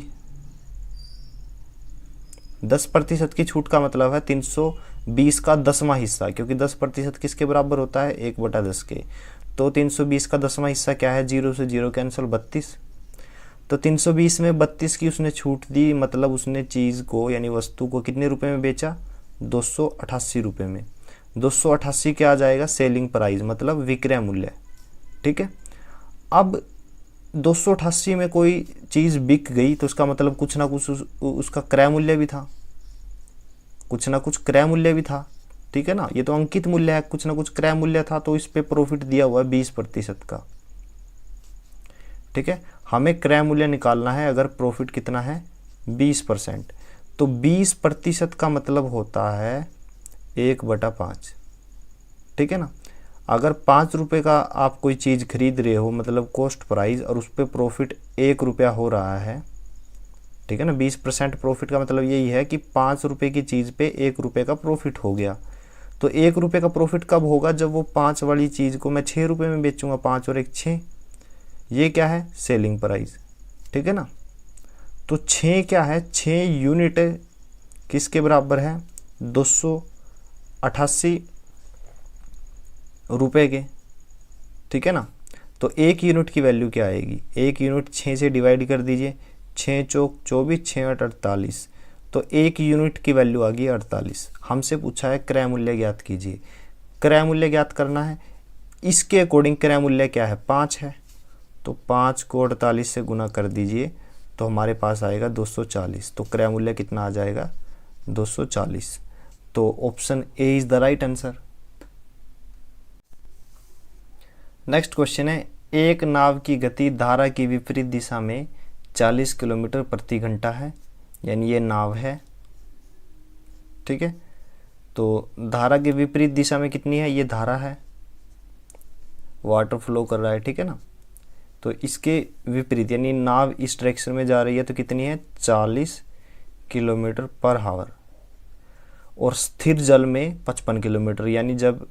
S1: 10% की छूट का मतलब है 320 का 10वां हिस्सा, क्योंकि 10% किसके बराबर होता है, 1/10 के। तो 320 का 10वां हिस्सा क्या है, 0 से 0 कैंसिल 32। तो 320 में 32 की उसने छूट दी, मतलब उसने चीज़ को यानी वस्तु को कितने रुपए में बेचा, 288 रुपये में। 288 क्या आ जाएगा, सेलिंग प्राइस मतलब विक्रय मूल्य। ठीक है, अब 288 में कोई चीज़ बिक गई तो उसका मतलब कुछ ना कुछ उसका क्रय मूल्य भी था, कुछ ना कुछ क्रय मूल्य भी था। ठीक है ना, ये तो अंकित मूल्य है, कुछ ना कुछ क्रय मूल्य था, तो इस पे प्रॉफिट दिया हुआ है 20% का। ठीक है, हमें क्रय मूल्य निकालना है अगर प्रॉफिट कितना है 20%, तो 20% का मतलब होता है 1/5। ठीक है ना, अगर 5 रुपये का आप कोई चीज़ खरीद रहे हो मतलब कॉस्ट प्राइस, और उस पर प्रॉफिट 1 रुपया हो रहा है। ठीक है ना, 20% प्रॉफिट का मतलब यही है कि 5 रुपये की चीज़ पे 1 रुपये का प्रॉफिट हो गया। तो 1 रुपये का प्रॉफिट कब होगा, जब वो 5 वाली चीज़ को मैं 6 रुपये में बेचूंगा, 5 और 1 6। ये क्या है, सेलिंग प्राइस। ठीक है ना, तो 6 क्या है, 6 यूनिट किसके बराबर है, 288 रुपये के। ठीक है ना, तो 1 यूनिट की वैल्यू क्या आएगी, 1 यूनिट 6 से डिवाइड कर दीजिए, 6 चौक 24, 6 8 48, तो 1 यूनिट की वैल्यू आ गई 48। हमसे पूछा है क्रय मूल्य ज्ञात कीजिए। क्रय मूल्य ज्ञात करना है, इसके अकॉर्डिंग क्रय मूल्य क्या है, 5 है, तो 5 को 48 से गुना कर दीजिए तो हमारे पास आएगा 240। तो क्रय मूल्य कितना आ जाएगा, 240। तो option A is the right answer. Next question है, एक नाव की गति धारा की विपरीत दिशा में 40 किलोमीटर प्रति घंटा है, यानी ये नाव है। ठीक है, तो धारा के विपरीत दिशा में कितनी है, ये धारा है, वाटर फ्लो कर रहा है। ठीक है ना, तो इसके विपरीत यानी नाव इस डायरेक्शन में जा रही है तो कितनी है, 40 किलोमीटर पर आवर, और स्थिर जल में 55 किलोमीटर, यानी जब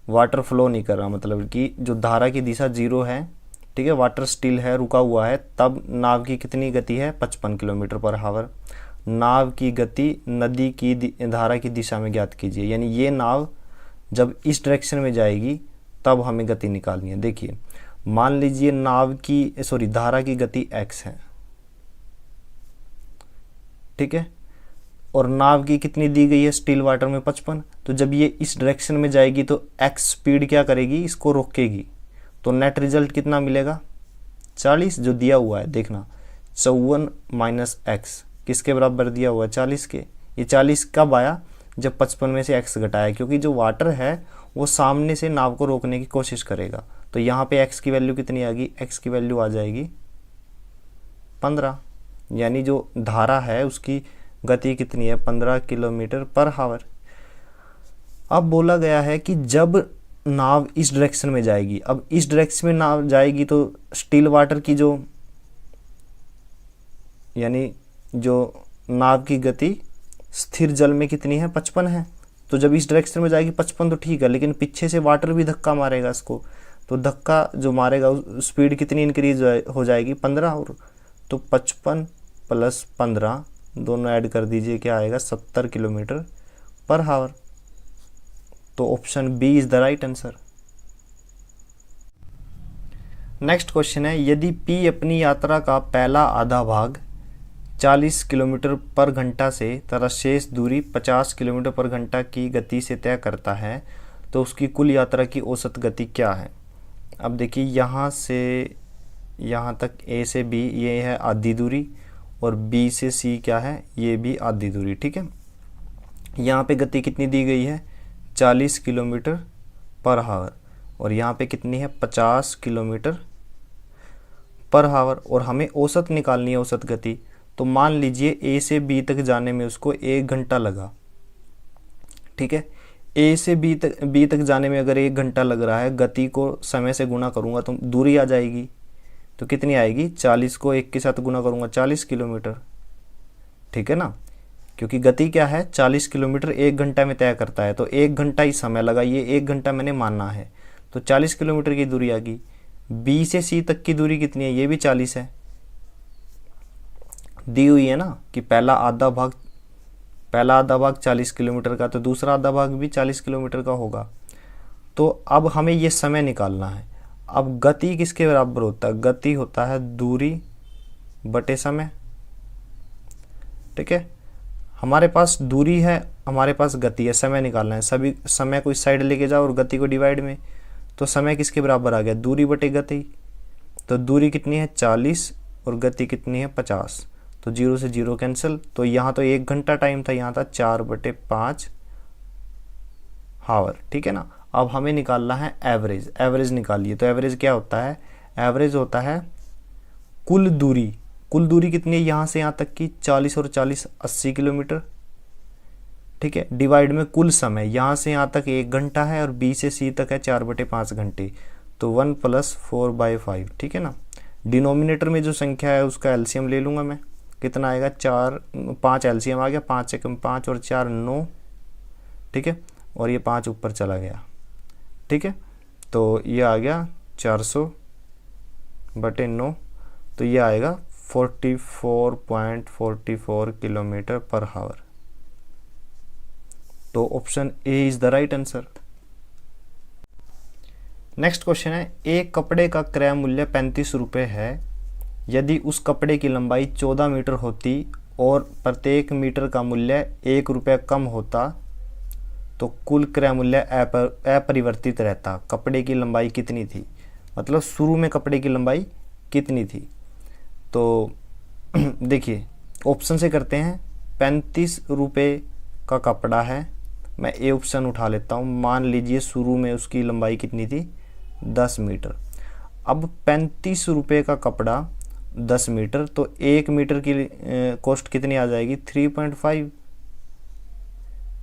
S1: वाटर फ्लो नहीं कर रहा, मतलब कि जो धारा की दिशा 0 है, ठीक है, वाटर स्टिल है, रुका हुआ है, तब नाव की कितनी गति है, 55 किलोमीटर पर आवर। नाव की गति नदी की धारा की दिशा में ज्ञात कीजिए, यानी ये नाव जब इस डायरेक्शन में जाएगी तब हमें गति निकालनी है। देखिए, मान लीजिए नाव की धारा की गति x है। ठीक है, और नाव की कितनी दी गई है, स्टिल वाटर में 55, तो जब ये इस डायरेक्शन में जाएगी तो x स्पीड क्या करेगी, इसको रोकेगी, तो नेट रिजल्ट कितना मिलेगा, 40 जो दिया हुआ है, देखना 54 माइनस x किसके बराबर दिया हुआ है, 40 के। ये 40 कब आया, जब 55 में से x घटाया, क्योंकि जो वाटर है वो सामने से नाव को रोकने की कोशिश करेगा। तो यहाँ पे x की वैल्यू कितनी आ गई, x की वैल्यू आ जाएगी 15, यानी जो धारा है उसकी गति कितनी है, 15 किलोमीटर पर आवर। अब बोला गया है कि जब नाव इस डायरेक्शन में जाएगी, अब इस डायरेक्शन में नाव जाएगी तो स्टिल वाटर की जो यानी जो नाव की गति स्थिर जल में कितनी है, 55 है। तो जब इस डायरेक्शन में जाएगी 55 तो ठीक है, लेकिन पीछे से वाटर भी धक्का मारेगा इसको, तो धक्का जो मारेगा स्पीड कितनी इंक्रीज हो जाएगी, 15, और तो 55 प्लस 15 दोनों ऐड कर दीजिए, क्या आएगा, 70 किलोमीटर पर आवर। तो option B is the right answer. Next question है, यदि P अपनी यात्रा का पहला आधा भाग 40 किलोमीटर पर घंटा से तथा शेष दूरी 50 किलोमीटर पर घंटा की गति से तय करता है तो उसकी कुल यात्रा की औसत गति क्या है। अब देखिए, यहाँ से यहाँ तक A से B ये है आधी दूरी, और बी से सी क्या है, ये भी आधी दूरी। ठीक है, यहाँ पे गति कितनी दी गई है, 40 किलोमीटर पर हावर, और यहाँ पे कितनी है, 50 किलोमीटर पर हावर, और हमें औसत निकालनी है, औसत गति। तो मान लीजिए ए से बी तक जाने में उसको 1 घंटा लगा। ठीक है, ए से बी तक जाने में अगर 1 घंटा लग रहा है, गति को समय से गुणा करूँगा तो दूरी आ जाएगी। तो कितनी आएगी, 40 को 1 के साथ गुणा करूँगा 40 किलोमीटर। ठीक है ना, क्योंकि गति क्या है, 40 किलोमीटर 1 घंटा में तय करता है, तो 1 घंटा ही समय लगा, ये 1 घंटा मैंने मानना है, तो 40 किलोमीटर की दूरी आ गई। बी से सी तक की दूरी कितनी है, ये भी 40 है, दी हुई है ना कि पहला आधा भाग 40 किलोमीटर का, तो दूसरा आधा भाग भी 40 किलोमीटर का होगा। तो अब हमें ये समय निकालना है। अब गति किसके बराबर होता है, गति होता है दूरी बटे समय। ठीक है, हमारे पास दूरी है, हमारे पास गति है, समय निकालना है। सभी समय को इस साइड लेके जाओ और गति को डिवाइड में, तो समय किसके बराबर आ गया, दूरी बटे गति। तो दूरी कितनी है, 40, और गति कितनी है, 50। तो 0 से 0 कैंसिल। तो यहाँ तो 1 घंटा टाइम था, यहाँ था 4/5 हावर। ठीक है ना, अब हमें निकालना है एवरेज। एवरेज निकालिए। तो एवरेज क्या होता है, एवरेज होता है कुल दूरी। कुल दूरी कितनी है, यहाँ से यहाँ तक की 40 और 40 80 किलोमीटर। ठीक है, डिवाइड में कुल समय, यहाँ से यहाँ तक 1 घंटा है और बी से सी तक है 4/5 घंटे, तो 1 + 4/5। ठीक है ना, डिनोमिनेटर में जो संख्या है उसका एलसीएम ले लूँगा मैं, कितना आएगा, 5 एलसीएम आ गया, 5 से कम 5 और 4 9। ठीक है, और ये 5 ऊपर चला गया। ठीक है, तो ये आ गया 400/9, तो ये आएगा 44.44 किलोमीटर पर हावर। तो option A is the right answer. Next question है, एक कपड़े का क्रय मूल्य 35 रुपये है। यदि उस कपड़े की लंबाई 14 मीटर होती और प्रत्येक मीटर का मूल्य 1 रुपया कम होता तो कुल क्रय मूल्य अपरिवर्तित रहता। कपड़े की लंबाई कितनी थी, मतलब शुरू में कपड़े की लंबाई कितनी थी। तो देखिए ऑप्शन से करते हैं। 35 रुपये का कपड़ा है, मैं ए ऑप्शन उठा लेता हूँ। मान लीजिए शुरू में उसकी लंबाई कितनी थी, 10 मीटर। अब 35 रुपये का कपड़ा 10 मीटर, तो 1 मीटर की कॉस्ट कितनी आ जाएगी, 3.5।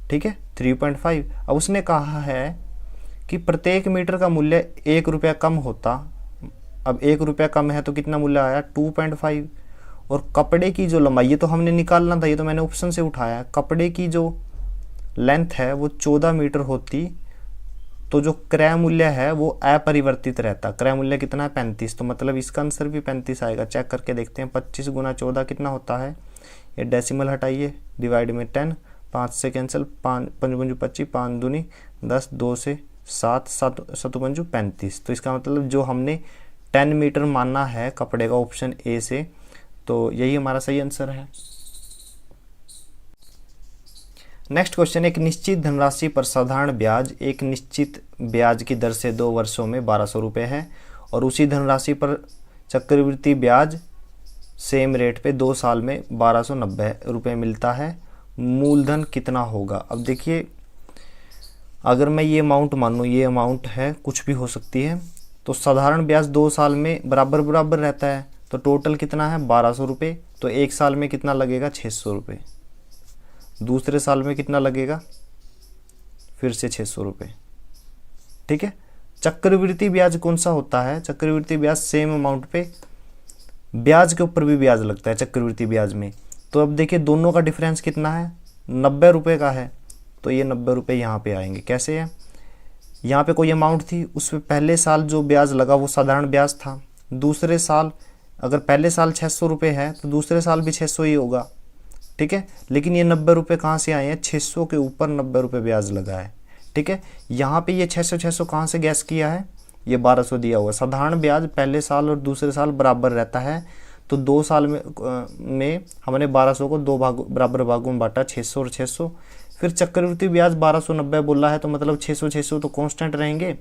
S1: ठीक है, 3.5। अब उसने कहा है कि प्रत्येक मीटर का मूल्य 1 रुपया कम होता। अब 1 रुपया कम है तो कितना मूल्य आया, 2.5। और कपड़े की जो लंबाई, ये तो हमने निकालना था, ये तो मैंने ऑप्शन से उठाया। कपड़े की जो लेंथ है वो 14 मीटर होती तो जो क्रय मूल्य है वो अपरिवर्तित रहता। क्रय मूल्य कितना है, 35। तो मतलब इसका आंसर भी 35 आएगा। चेक करके देखते हैं। 25 × 14 कितना होता है, ये डेसिमल हटाइए, डिवाइड में 10, 5 से कैंसिल, 5 × 25, 5 दूनी 10, 2 से 7, 7 × 35। तो इसका मतलब जो हमने 10 मीटर मानना है कपड़े का, ऑप्शन ए से, तो यही हमारा सही आंसर है। नेक्स्ट क्वेश्चन, एक निश्चित धनराशि पर साधारण ब्याज एक निश्चित ब्याज की दर से 2 वर्षों में 1200 रुपये है और उसी धनराशि पर चक्रवृद्धि ब्याज सेम रेट पे 2 साल में 1290 रुपये मिलता है। मूलधन कितना होगा। अब देखिए अगर मैं ये अमाउंट मानूँ, ये अमाउंट है, कुछ भी हो सकती है, तो साधारण ब्याज 2 साल में बराबर बराबर रहता है, तो टोटल कितना है 1200 रुपये। तो 1 साल में कितना लगेगा, 600 रुपये। दूसरे साल में कितना लगेगा, फिर से 600 रुपये। ठीक है, चक्रवृद्धि ब्याज कौन सा होता है, चक्रवृद्धि ब्याज सेम अमाउंट पे ब्याज के ऊपर भी ब्याज लगता है चक्रवृद्धि ब्याज में। तो अब देखिए दोनों का डिफरेंस कितना है, 90 रुपये का है, तो ये 90 रुपये यहाँ पे आएंगे। कैसे है, यहाँ पे कोई अमाउंट थी, उसमें पहले साल जो ब्याज लगा वो साधारण ब्याज था। दूसरे साल अगर पहले साल 600 रुपये है तो दूसरे साल भी 600 ही होगा। ठीक है, लेकिन ये 90 रुपये कहाँ से आए हैं, 600 के ऊपर 90 रुपये ब्याज लगा है। ठीक है, यहाँ पे ये 600 कहाँ से गैस किया है, ये 1200 दिया हुआ। साधारण ब्याज पहले साल और दूसरे साल बराबर रहता है, तो 2 साल में हमने 1200 को 2 बराबर भागों में बांटा, 600 और 600। फिर चक्रवृद्धि ब्याज 1290 बोला है, तो मतलब 600 तो कांस्टेंट रहेंगे,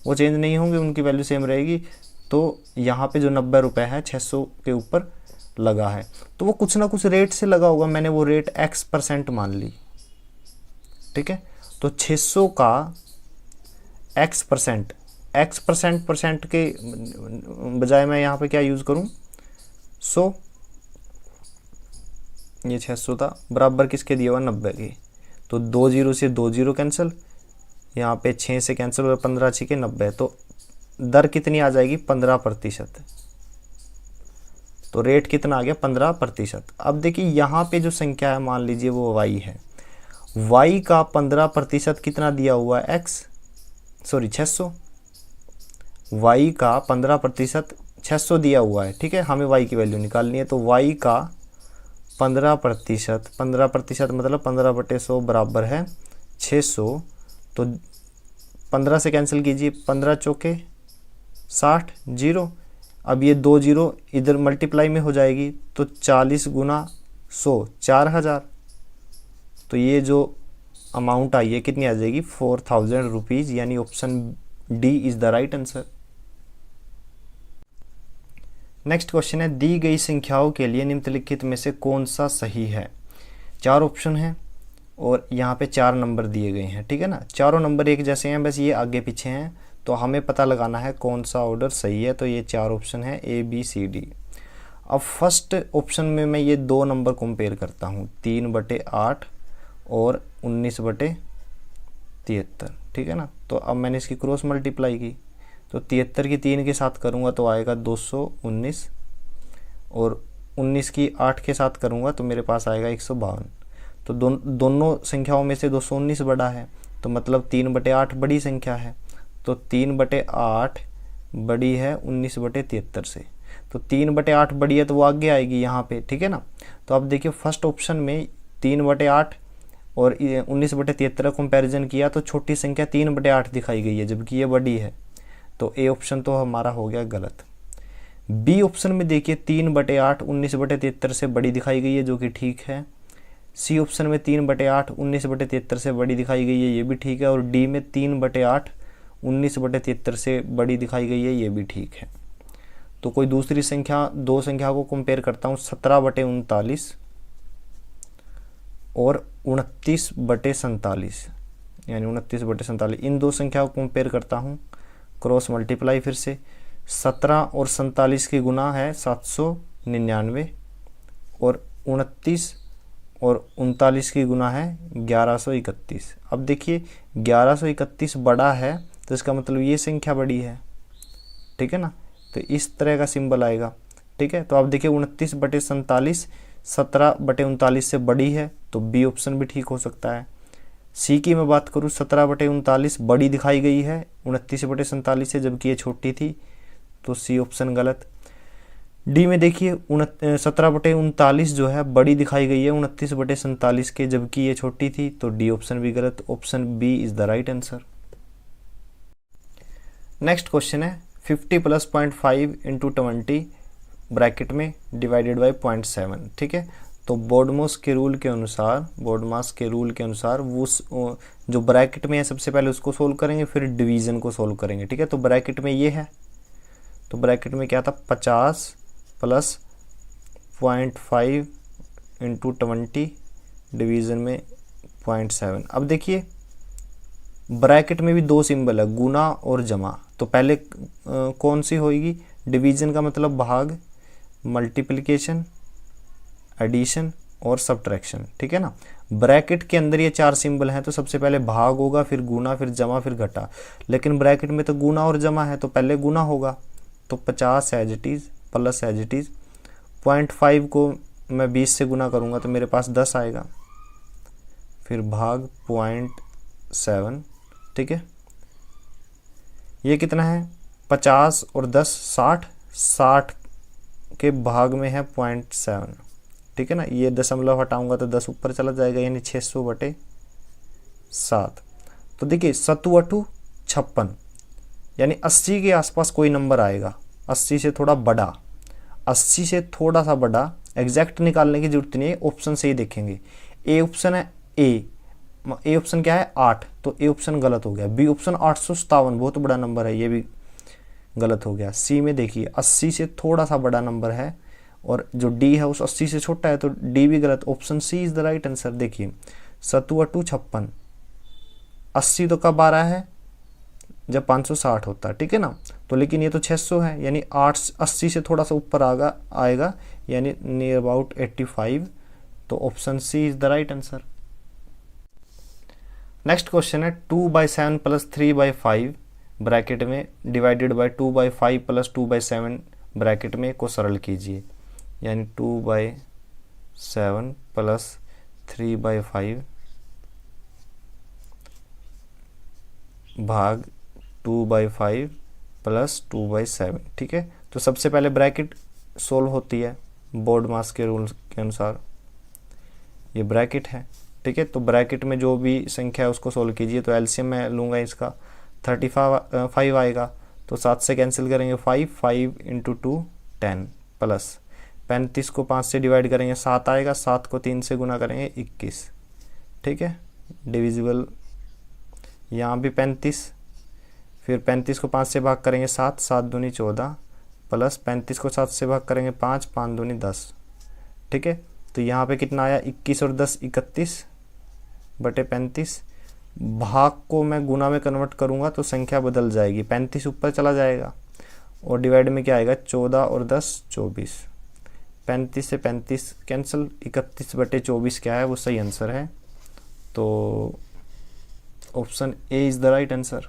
S1: वो चेंज नहीं होंगे, उनकी वैल्यू सेम रहेगी। तो यहाँ पे जो 90 रुपये है 600 के ऊपर लगा है, तो वो कुछ ना कुछ रेट से लगा होगा, मैंने वो रेट x% मान ली, ठीक है। तो 600 का x%, x% के बजाय मैं यहाँ पे क्या यूज़ करूँ, 100, ये 600 था, बराबर किसके दिया हुआ, 90 के। तो 2 0 से 2 0 कैंसिल, यहाँ पे 6 से कैंसिल और 15 6 के 90, तो दर कितनी आ जाएगी, 15%। तो रेट कितना आ गया, 15%। अब देखिए यहाँ पे जो संख्या है, मान लीजिए वो y है, y का 15% कितना दिया हुआ है, 600, y का 15% 600 दिया हुआ है, ठीक है। हमें y की वैल्यू निकालनी है, तो y का 15%, 15% मतलब 15/100 बराबर है 600। तो 15 से कैंसिल कीजिए, 15 चौके 60, 0। अब ये 2 0 इधर मल्टीप्लाई में हो जाएगी, तो 40 गुना 100, 4000। तो ये जो अमाउंट आई है कितनी आ जाएगी, 4000 रुपीज़, यानी option D is the right answer. Next question है, दी गई संख्याओं के लिए निम्नलिखित में से कौन सा सही है। 4 ऑप्शन हैं और यहाँ पे 4 नंबर दिए गए हैं, ठीक है ना। चारों नंबर एक जैसे हैं, बस ये आगे पीछे हैं, तो हमें पता लगाना है कौन सा ऑर्डर सही है। तो ये 4 ऑप्शन है A B C D। अब फर्स्ट ऑप्शन में मैं ये 2 नंबर कंपेयर करता हूँ, 3/8 और 19/73, ठीक है ना। तो अब मैंने इसकी क्रॉस मल्टीप्लाई की, तो 73 की 3 के साथ करूँगा तो आएगा 219, और 19 की 8 के साथ करूँगा तो मेरे पास आएगा 152। तो दोनों संख्याओं में से 219 बड़ा है, तो मतलब 3/8 बड़ी संख्या है, तो 3/8 बड़ी है 19/73 से। तो 3/8 बड़ी है तो वो आगे आएगी यहाँ पे, ठीक है ना। तो अब देखिए फर्स्ट ऑप्शन में 3/8 और 19/73 कंपैरिजन किया तो छोटी संख्या 3/8 दिखाई गई है, जबकि ये बड़ी है। तो ए ऑप्शन तो हमारा हो गया गलत। बी ऑप्शन में देखिए 3/8 19/73 से बड़ी दिखाई गई है, जो कि ठीक है। सी ऑप्शन में 3/8 19/73 से बड़ी दिखाई गई है, ये भी ठीक है। और डी में 3/8 19/73 से बड़ी दिखाई गई है, ये भी ठीक है। तो कोई दूसरी संख्या, 2 संख्या को कंपेयर करता हूँ, 17/39 और 29/47, यानी 29/47। इन 2 संख्याओं को कंपेयर करता हूँ, क्रॉस मल्टीप्लाई फिर से। 17 और 47 की गुना है 799, और 29 और 39 की गुना है 1131। अब देखिए 1131 बड़ा है, तो इसका मतलब ये संख्या बड़ी है, ठीक है ना। तो इस तरह का सिंबल आएगा, ठीक है। तो आप देखिए 29/47 17/39 से बड़ी है, तो बी ऑप्शन भी ठीक हो सकता है। सी की मैं बात करूँ, 17/39 बड़ी दिखाई गई है 29/47 से, जबकि ये छोटी थी, तो सी ऑप्शन गलत। डी में देखिए 17/39 जो है बड़ी दिखाई गई है 29/47 के, जबकि ये छोटी थी, तो डी ऑप्शन भी गलत। Option B is the right answer. Next question है 50 + 0.5 × 20 ब्रैकेट में डिवाइडेड बाय 0.7, ठीक है। तो बोर्डमॉस के रूल के अनुसार वो जो ब्रैकेट में है सबसे पहले उसको सोल्व करेंगे, फिर डिवीज़न को सोल्व करेंगे, ठीक है। तो ब्रैकेट में ये है, तो ब्रैकेट में क्या था, 50 + 0.5 × 20 डिवीज़न में 0.7। अब देखिए ब्रैकेट में भी 2 सिंबल है, गुना और जमा। तो पहले कौन सी होगी, डिवीज़न का मतलब भाग, मल्टीप्लिकेशन, एडिशन और सब्ट्रैक्शन, ठीक है ना। ब्रैकेट के अंदर ये 4 सिंबल हैं, तो सबसे पहले भाग होगा, फिर गुना, फिर जमा, फिर घटा। लेकिन ब्रैकेट में तो गुना और जमा है, तो पहले गुना होगा, तो 50 as it is plus as it is 0.5 को मैं 20 से गुना करूँगा तो मेरे पास 10 आएगा, फिर भाग 0.7, ठीक है। ये कितना है, 50 और 10 60, 60 के भाग में है 0.7, ठीक है ना। ये दशमलव हटाऊंगा तो 10 ऊपर चला जाएगा, यानी 600/7। तो देखिए 7×8 56, यानी 80 के आसपास कोई नंबर आएगा, 80 से थोड़ा बड़ा, 80 से थोड़ा सा बड़ा। एग्जैक्ट निकालने की जरूरत नहीं है, ऑप्शन से ही देखेंगे। ए ऑप्शन है, ए ऑप्शन क्या है, 8, तो ए ऑप्शन गलत हो गया। बी ऑप्शन 857 बहुत बड़ा नंबर है, ये भी गलत हो गया। सी में देखिए 80 से थोड़ा सा बड़ा नंबर है और जो डी है उस 80 से छोटा है, तो डी भी गलत। Option C is the right answer. देखिए 7 × 2 56, 80 तो कब आ रहा है, जब 560 होता है, ठीक है ना। तो लेकिन ये तो 600 है, यानी 80 से थोड़ा सा ऊपर आएगा, यानी नियर अबाउट 85। तो option C is the right answer. Next question है 2/7 + 3/5 ब्रैकेट में डिवाइडेड बाय 2/5 + 2/7 ब्रैकेट में को सरल कीजिए। यानी 2/7 + 3/5 भाग 2/5 + 2/7, ठीक है। तो सबसे पहले ब्रैकेट सोल्व होती है बोर्ड मास के रूल के अनुसार। ये ब्रैकेट है, ठीक है। तो ब्रैकेट में जो भी संख्या है उसको सोल्व कीजिए। तो एलसीएम मैं लूँगा इसका 35 आएगा, तो 7 से कैंसिल करेंगे 5 × 2 10 प्लस 35 को 5 से डिवाइड करेंगे 7 आएगा, 7 को 3 से गुना करेंगे 21, ठीक है। डिविजिबल यहाँ भी 35, फिर 35 को 5 से भाग करेंगे 7, 7 दूनी 14 प्लस 35 को 7 से भाग करेंगे 5, 5 दूनी 10, ठीक है। तो यहाँ पे कितना आया 21 और 10 31/35। भाग को मैं गुना में कन्वर्ट करूँगा तो संख्या बदल जाएगी, 35 ऊपर चला जाएगा और डिवाइड में क्या आएगा 14 और 10 24। 35 से 35 कैंसिल, 31/24 क्या है वो सही आंसर है। तो option A is the right answer.